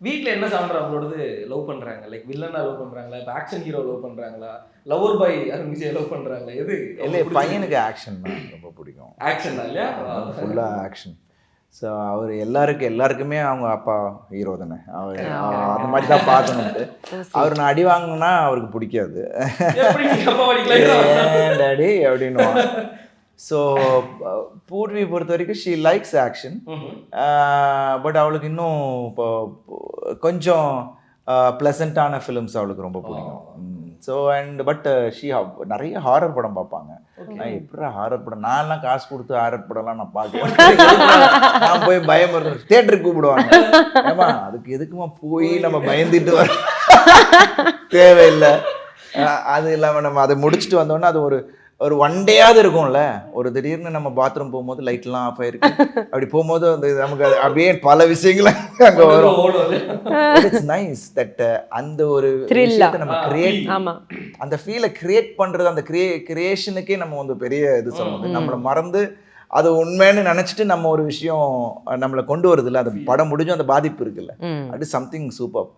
வீட்ல என்ன சாப்பிட்ற அவங்களோடது லவ் பண்றாங்க? லைக் வில்லனா லவ் பண்றாங்களா? இப்ப ஆக்ஷன் ஹீரோ லவ் பண்றாங்களா? லவ்வர் பாய் அருண் விஜய் லவ் பண்றாங்களா? எது? இல்லை, பையனுக்கு ஆக்ஷன் தான் ரொம்ப பிடிக்கும். ஆக்ஷன் தான் இல்லையா? ஃபுல்லாக ஆக்ஷன். ஸோ அவர் எல்லாருக்குமே அவங்க அப்பா ஹீரோ தானே. அவர் அந்த மாதிரி தான் பார்க்கணுன்ட்டு. அவர் நான் அடி வாங்கினா அவருக்கு பிடிக்காது. எப்படி நீங்க அப்பா அடிக்கலாம்? ஏன் டாடி அப்படின்னுவான். ஸோ பூர்வியை பொறுத்த வரைக்கும் ஷீ லைக்ஸ் ஆக்ஷன். பட் அவளுக்கு இன்னும் இப்போ கொஞ்சம் ப்ளசண்ட்டான ஃபிலிம்ஸ் அவளுக்கு ரொம்ப பிடிக்கும். ஸோ பட் ஷீ நிறைய ஹாரர் படம் பார்ப்பாங்க. நான் எப்படி ஹாரர் படம், நான்லாம் காசு கொடுத்து ஹாரர் படம்லாம் நான் பார்க்க நான் போய் பயமுறுத்த தியேட்டருக்கு கூப்பிடுவாங்க. ஏமா அதுக்கு எதுக்குமா போய் நம்ம பயந்துட்டு வர தேவையில்லை. அது இல்லாமல் நம்ம அதை முடிச்சுட்டு வந்தோடனே அது ஒரு ஒன் டேயாவது இருக்கும்ல. ஒரு திடீர்னு நம்ம பாத்ரூம் போகும்போது லைட்லாம் ஆஃப் ஆயிருக்கு, அப்படி போகும்போது அந்த நமக்கு அப்படியே பல விஷயங்கள் அங்கே வரும். இட்ஸ் நைஸ் தட் அந்த ஒரு விஷயத்தை நம்ம கிரியேட், அந்த ஃபீலை கிரியேட் பண்ணுறது, அந்த கிரியேஷனுக்கே நம்ம வந்து பெரிய இது சொல்லணும். நம்மளை மறந்து அது உண்மைன்னு நினச்சிட்டு நம்ம ஒரு விஷயம் நம்மளை கொண்டு வருது இல்லை, அது படம் முடிஞ்சும் அந்த பாதிப்பு இருக்குல்ல, அது சம்திங் சூப்பர்.